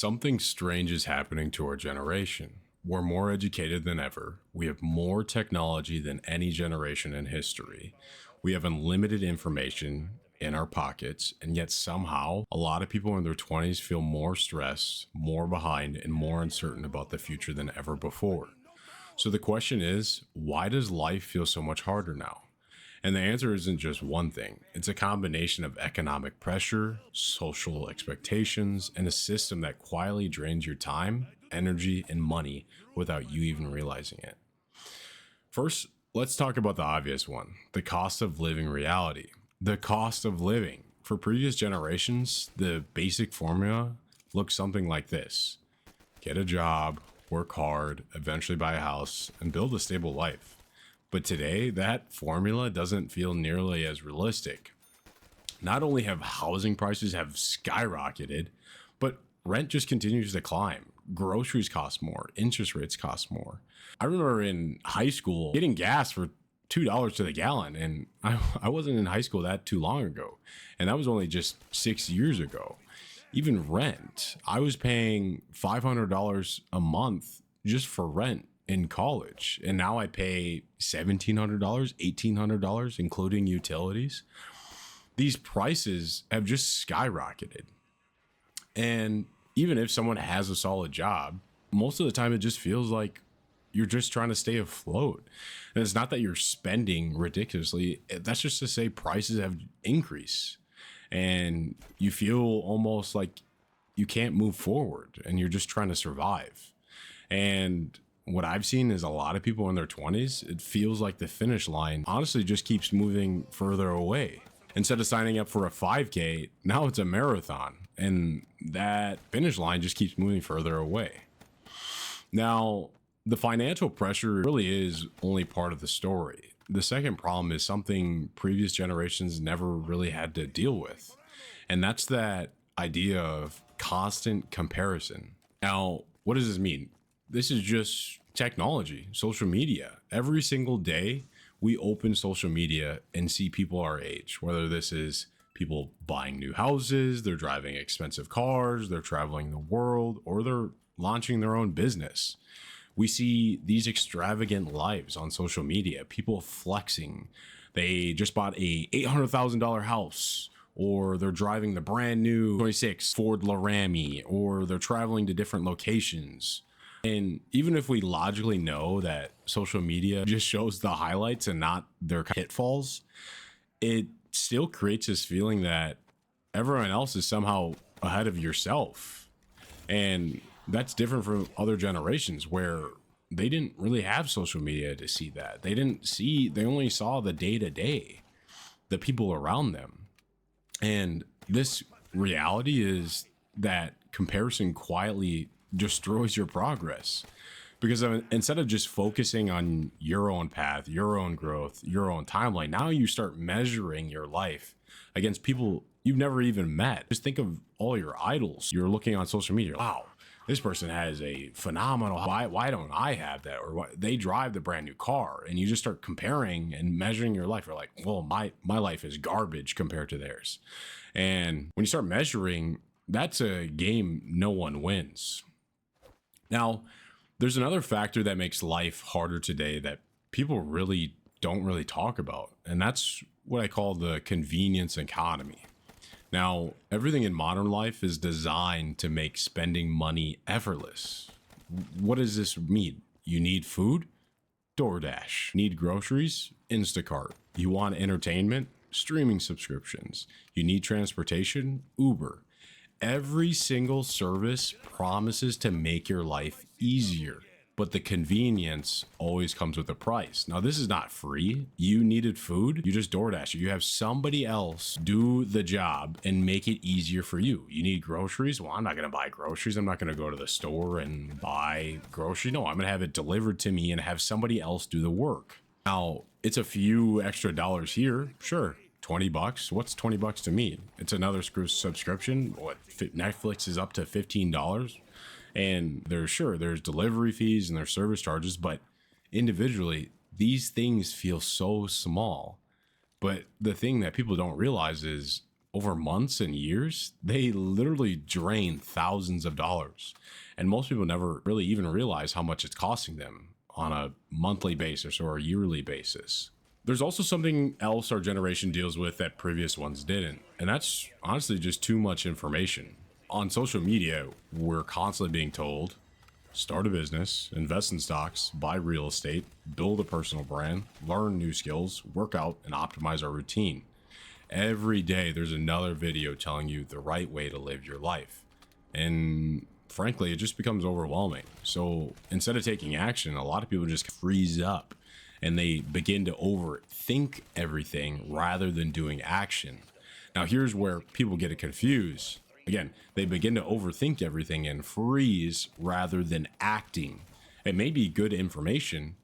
Something strange is happening to our generation. We're more educated than ever. We have more technology than any generation in history. We have unlimited information in our pockets, and yet somehow a lot of people in their 20s feel more stressed, more behind, and more uncertain about the future than ever before. So the question is, why does life feel so much harder now? And the answer isn't just one thing. It's a combination of economic pressure, social expectations, and a system that quietly drains your time, energy, and money without you even realizing it. First, let's talk about the obvious one, the cost of living reality. The cost of living. For previous generations, the basic formula looked something like this. Get a job, work hard, eventually buy a house, and build a stable life. But today, that formula doesn't feel nearly as realistic. Not only have housing prices have skyrocketed, but rent just continues to climb. Groceries cost more, interest rates cost more. I remember in high school getting gas for $2 to the gallon, and I wasn't in high school that too long ago, and that was only just 6 years ago. Even rent, I was paying $500 a month just for rent in college, and now I pay $1,700, $1,800, including utilities. These prices have just skyrocketed. And even if someone has a solid job, most of the time it just feels like you're just trying to stay afloat. And it's not that you're spending ridiculously. That's just to say prices have increased. And you feel almost like you can't move forward and you're just trying to survive. And what I've seen is a lot of people in their 20s, it feels like the finish line honestly just keeps moving further away. Instead of signing up for a 5K, now it's a marathon. And that finish line just keeps moving further away. Now, the financial pressure really is only part of the story. The second problem is something previous generations never really had to deal with. And that's that idea of constant comparison. Now, what does this mean? This is just technology, social media. Every single day, we open social media and see people our age, whether this is people buying new houses, they're driving expensive cars, they're traveling the world, or they're launching their own business. We see these extravagant lives on social media, people flexing. They just bought a $800,000 house, or they're driving the brand new 26 Ford Laramie, or they're traveling to different locations. And even if we logically know that social media just shows the highlights and not their pitfalls, it still creates this feeling that everyone else is somehow ahead of yourself. And that's different from other generations where they didn't really have social media to see that. They only saw the day to day, the people around them. And this reality is that comparison quietly destroys your progress, because instead of just focusing on your own path, your own growth, your own timeline, now you start measuring your life against people you've never even met. Just think of all your idols. You're looking on social media, wow, this person has a phenomenal, why don't I have that? Or what, they drive the brand new car, and you just start comparing and measuring your life. You're like, well, my life is garbage compared to theirs. And when you start measuring, that's a game no one wins. Now, there's another factor that makes life harder today that people don't really talk about, and that's what I call the convenience economy. Now, everything in modern life is designed to make spending money effortless. What does this mean? You need food? DoorDash. Need groceries? Instacart. You want entertainment? Streaming subscriptions. You need transportation? Uber. Every single service promises to make your life easier, but the convenience always comes with a price. Now, this is not free. You needed food, you just DoorDash it. You have somebody else do the job and make it easier for you. You need groceries? Well, I'm not going to buy groceries. I'm not going to go to the store and buy groceries. No, I'm going to have it delivered to me and have somebody else do the work. Now, it's a few extra dollars here, sure. $20. What's $20 to me? It's another subscription. Netflix is up to $15. And there's delivery fees and there's service charges, but individually, these things feel so small. But the thing that people don't realize is over months and years, they literally drain thousands of dollars. And most people never really even realize how much it's costing them on a monthly basis or a yearly basis. There's also something else our generation deals with that previous ones didn't, and that's honestly just too much information. On social media, we're constantly being told, start a business, invest in stocks, buy real estate, build a personal brand, learn new skills, work out, and optimize our routine. Every day, there's another video telling you the right way to live your life. And frankly, it just becomes overwhelming. So instead of taking action, a lot of people just freeze up and they begin to overthink everything rather than doing action. Now, here's where people get it confused. Again, they begin to overthink everything and freeze rather than acting. It may be good information,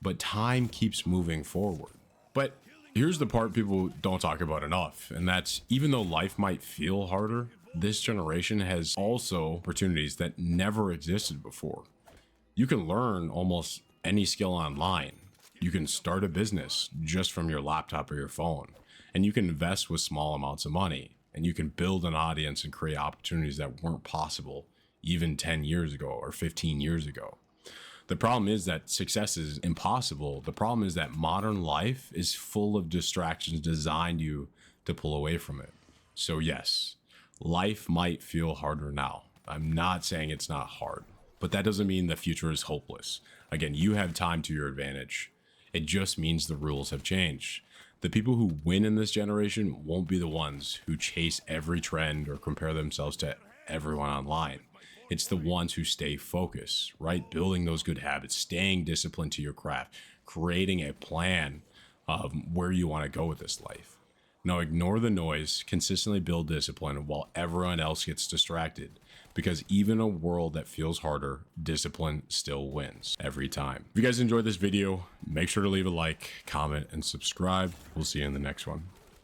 but time keeps moving forward. But here's the part people don't talk about enough, and that's even though life might feel harder, this generation has also opportunities that never existed before. You can learn almost any skill online. You can start a business just from your laptop or your phone, and you can invest with small amounts of money, and you can build an audience and create opportunities that weren't possible even 10 years ago or 15 years ago. The problem is that success is impossible. The problem is that modern life is full of distractions designed you to pull away from it. So yes, life might feel harder now. I'm not saying it's not hard, but that doesn't mean the future is hopeless. Again, you have time to your advantage. It just means the rules have changed. The people who win in this generation won't be the ones who chase every trend or compare themselves to everyone online. It's the ones who stay focused, right? Building those good habits, staying disciplined to your craft, creating a plan of where you want to go with this life. Now, ignore the noise, consistently build discipline while everyone else gets distracted. Because even a world that feels harder, discipline still wins every time. If you guys enjoyed this video, make sure to leave a like, comment, and subscribe. We'll see you in the next one.